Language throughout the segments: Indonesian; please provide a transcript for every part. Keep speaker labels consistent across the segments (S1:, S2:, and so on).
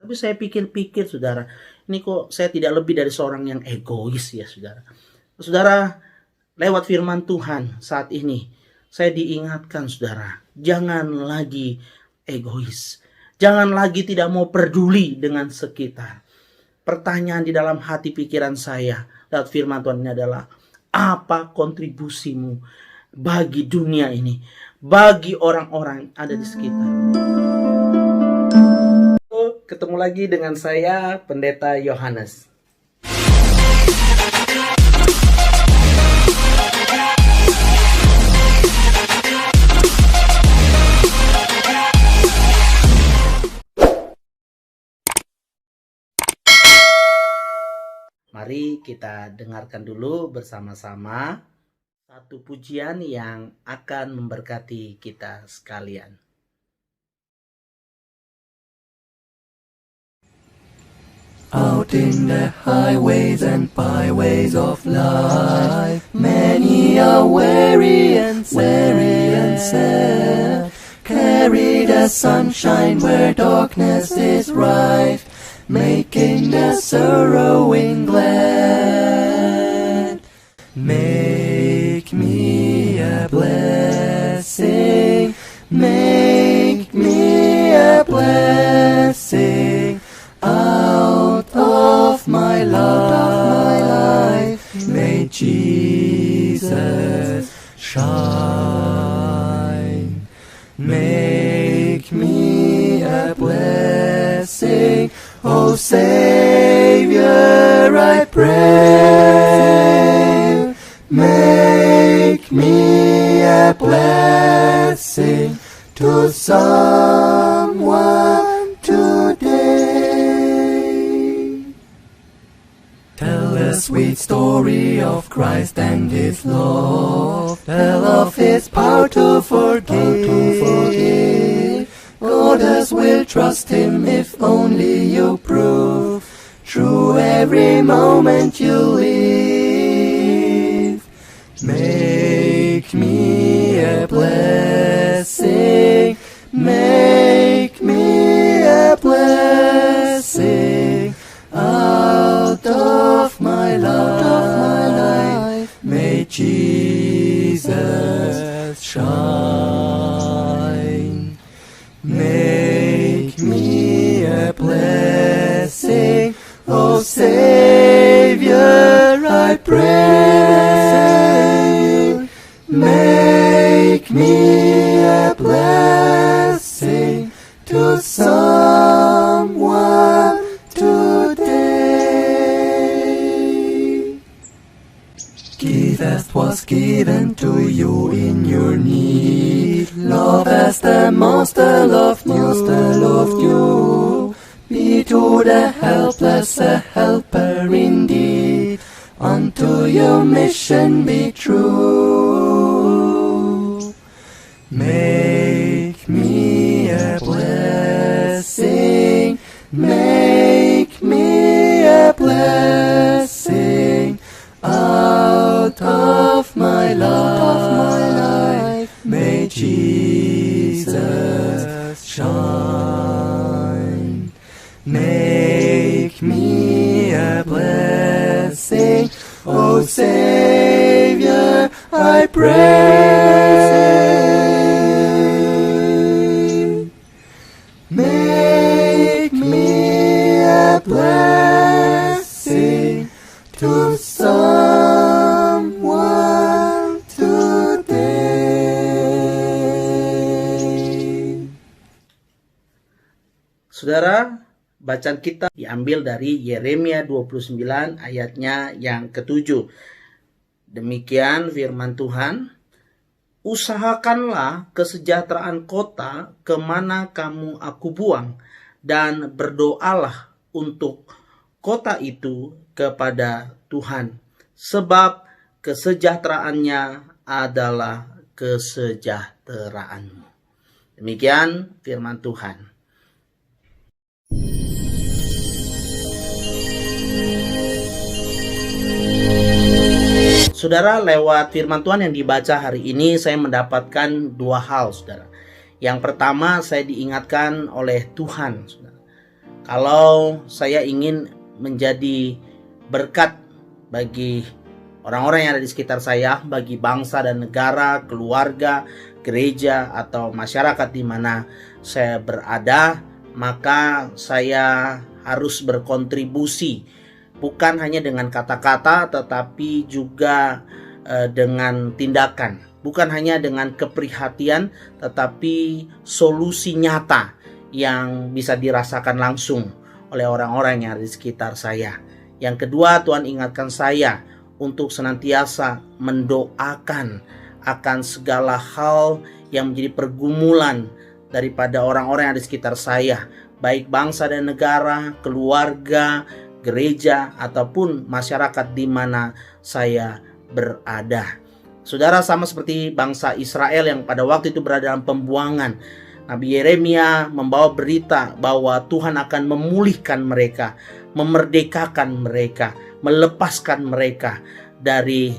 S1: Tapi saya pikir-pikir saudara, ini kok saya tidak lebih dari seorang yang egois ya saudara. Saudara, lewat firman Tuhan saat ini, saya diingatkan saudara, jangan lagi egois. Jangan lagi tidak mau peduli dengan sekitar. Pertanyaan di dalam hati pikiran saya lewat firman Tuhan ini adalah, apa kontribusimu bagi dunia ini, bagi orang-orang ada di sekitar? Ketemu lagi dengan saya, Pendeta Yohanes. Mari kita dengarkan dulu bersama-sama satu pujian yang akan memberkati kita sekalian.
S2: Out in the highways and byways of life, many are weary and sad. Carry the sunshine where darkness is rife, making the sorrowing glad. Make me a blessing, make me a blessing. Out of my life, may Jesus shine. Make me a blessing, O Savior, I pray. Make me a blessing to someone today. Tell the sweet story of Christ and His love. Tell of His power to forgive. Others will trust Him if only you prove through every moment you live. Make me a blessing, make me a blessing. Out of my life, may Jesus shine. Make me a blessing, O Savior, I pray. Make me a blessing to someone today. Give as was given to you in your need. Love as the Master loved you. Be to the helpless a helper indeed. Unto your mission be true. Make me a blessing, make me a blessing. Out of my life, may Jesus shine. Make me a blessing, O Savior, I pray. Make me a blessing to someone today.
S1: Saudara, bacaan kita diambil dari Yeremia 29 ayatnya yang ke-7. Demikian firman Tuhan, usahakanlah kesejahteraan kota kemana kamu aku buang, dan berdoalah untuk kota itu kepada Tuhan, sebab kesejahteraannya adalah kesejahteraanmu. Demikian firman Tuhan. Saudara, lewat firman Tuhan yang dibaca hari ini saya mendapatkan dua hal, saudara. Yang pertama, saya diingatkan oleh Tuhan, saudara. Kalau saya ingin menjadi berkat bagi orang-orang yang ada di sekitar saya, bagi bangsa dan negara, keluarga, gereja, atau masyarakat di mana saya berada, maka saya harus berkontribusi, bukan hanya dengan kata-kata, tetapi juga dengan tindakan. Bukan hanya dengan keprihatinan, tetapi solusi nyata yang bisa dirasakan langsung oleh orang-orang yang ada di sekitar saya. Yang kedua, Tuhan ingatkan saya untuk senantiasa mendoakan akan segala hal yang menjadi pergumulan daripada orang-orang yang ada di sekitar saya, baik bangsa dan negara, keluarga, gereja, ataupun masyarakat di mana saya berada. Saudara, sama seperti bangsa Israel yang pada waktu itu berada dalam pembuangan, Nabi Yeremia membawa berita bahwa Tuhan akan memulihkan mereka, memerdekakan mereka, melepaskan mereka dari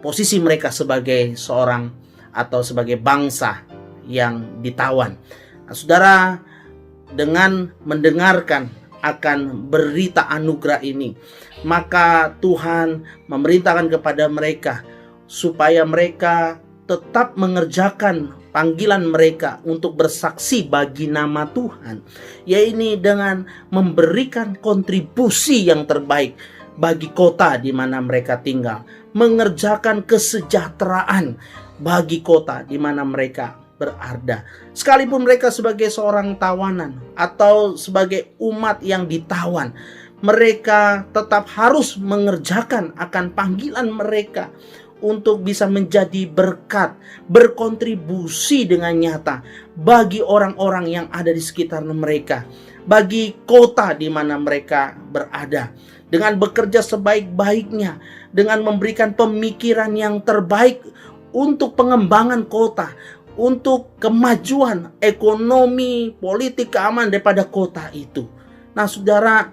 S1: posisi mereka sebagai seorang atau sebagai bangsa yang ditawan. Nah, saudara, dengan mendengarkan akan berita anugerah ini, maka Tuhan memerintahkan kepada mereka supaya mereka tetap mengerjakan panggilan mereka untuk bersaksi bagi nama Tuhan, yaitu dengan memberikan kontribusi yang terbaik bagi kota di mana mereka tinggal, mengerjakan kesejahteraan bagi kota di mana mereka berada. Sekalipun mereka sebagai seorang tawanan atau sebagai umat yang ditawan, mereka tetap harus mengerjakan akan panggilan mereka untuk bisa menjadi berkat, berkontribusi dengan nyata bagi orang-orang yang ada di sekitar mereka, bagi kota di mana mereka berada, dengan bekerja sebaik-baiknya, dengan memberikan pemikiran yang terbaik untuk pengembangan kota, untuk kemajuan ekonomi, politik, keamanan daripada kota itu. Nah, saudara,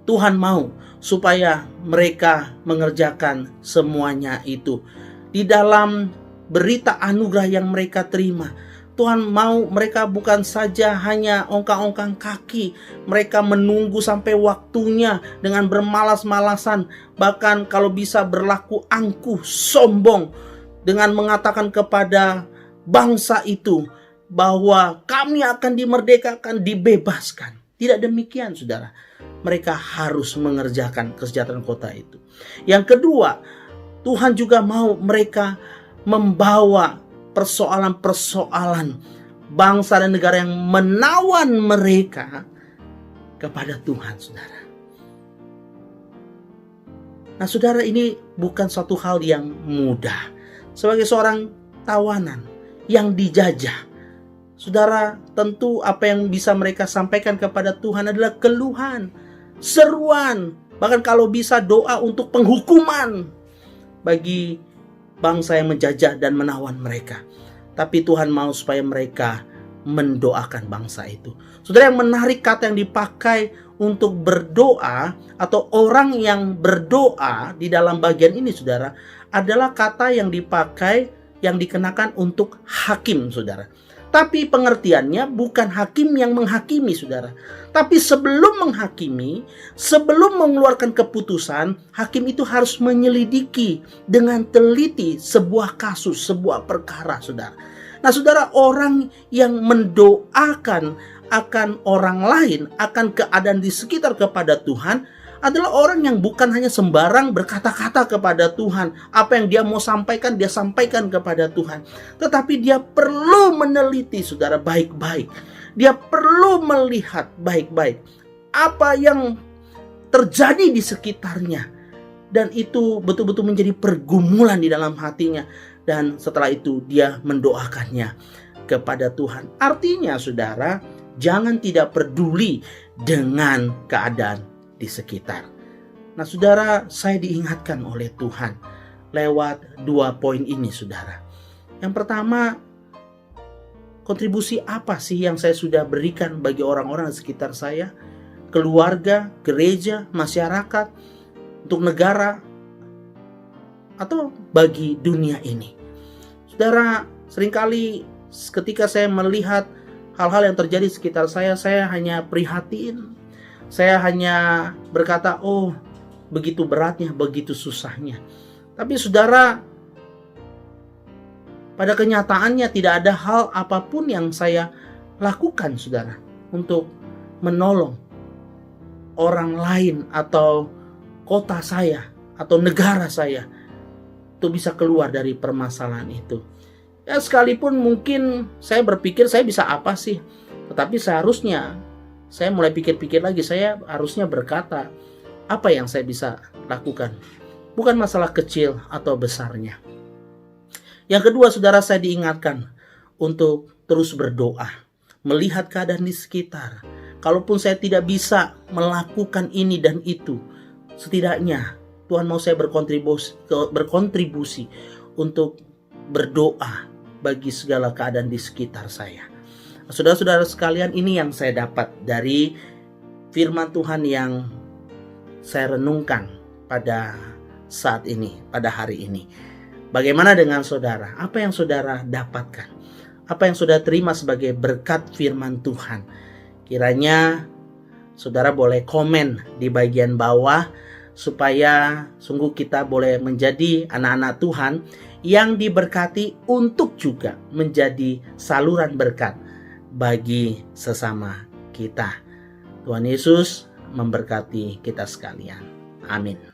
S1: Tuhan mau supaya mereka mengerjakan semuanya itu. Di dalam berita anugerah yang mereka terima, Tuhan mau mereka bukan saja hanya ongkang-ongkang kaki, mereka menunggu sampai waktunya dengan bermalas-malasan, bahkan kalau bisa berlaku angkuh, sombong, dengan mengatakan kepada bangsa itu bahwa kami akan dimerdekakan, dibebaskan. Tidak demikian, saudara. Mereka harus mengerjakan kesejahteraan kota itu. Yang kedua, Tuhan juga mau mereka membawa persoalan-persoalan bangsa dan negara yang menawan mereka kepada Tuhan, saudara. Nah, saudara, ini bukan suatu hal yang mudah. Sebagai seorang tawanan yang dijajah, saudara, tentu apa yang bisa mereka sampaikan kepada Tuhan adalah keluhan, seruan, bahkan kalau bisa doa untuk penghukuman bagi bangsa yang menjajah dan menawan mereka. Tapi Tuhan mau supaya mereka mendoakan bangsa itu. Saudara, yang menarik kata yang dipakai untuk berdoa atau orang yang berdoa di dalam bagian ini, saudara, adalah kata yang dipakai yang dikenakan untuk hakim, saudara. Tapi pengertiannya bukan hakim yang menghakimi, saudara. Tapi sebelum menghakimi, sebelum mengeluarkan keputusan, hakim itu harus menyelidiki dengan teliti sebuah kasus, sebuah perkara, saudara. Nah, saudara, orang yang mendoakan akan orang lain, akan keadaan di sekitar kepada Tuhan, adalah orang yang bukan hanya sembarang berkata-kata kepada Tuhan. Apa yang dia mau sampaikan, dia sampaikan kepada Tuhan. Tetapi dia perlu meneliti, saudara, baik-baik. Dia perlu melihat baik-baik apa yang terjadi di sekitarnya. Dan itu betul-betul menjadi pergumulan di dalam hatinya. Dan setelah itu dia mendoakannya kepada Tuhan. Artinya, saudara, jangan tidak peduli dengan keadaan di sekitar. Nah, saudara, saya diingatkan oleh Tuhan lewat 2 poin ini, saudara. Yang pertama, kontribusi apa sih yang saya sudah berikan bagi orang-orang di sekitar saya, keluarga, gereja, masyarakat, untuk negara, atau bagi dunia ini. Saudara, seringkali ketika saya melihat hal-hal yang terjadi di sekitar saya hanya prihatin. Saya hanya berkata, oh begitu beratnya, begitu susahnya. Tapi saudara, pada kenyataannya tidak ada hal apapun yang saya lakukan saudara untuk menolong orang lain atau kota saya atau negara saya untuk bisa keluar dari permasalahan itu. Ya sekalipun mungkin saya berpikir saya bisa apa sih, tetapi seharusnya saya mulai pikir-pikir lagi, saya harusnya berkata apa yang saya bisa lakukan. Bukan masalah kecil atau besarnya. Yang kedua saudara, saya diingatkan untuk terus berdoa, melihat keadaan di sekitar. Kalaupun saya tidak bisa melakukan ini dan itu, setidaknya Tuhan mau saya berkontribusi untuk berdoa bagi segala keadaan di sekitar saya. Saudara-saudara sekalian, ini yang saya dapat dari firman Tuhan yang saya renungkan pada saat ini, pada hari ini. Bagaimana dengan saudara? Apa yang saudara dapatkan? Apa yang saudara terima sebagai berkat firman Tuhan? Kiranya saudara boleh komen di bagian bawah, supaya sungguh kita boleh menjadi anak-anak Tuhan yang diberkati untuk juga menjadi saluran berkat bagi sesama kita. Tuhan Yesus memberkati kita sekalian. Amin.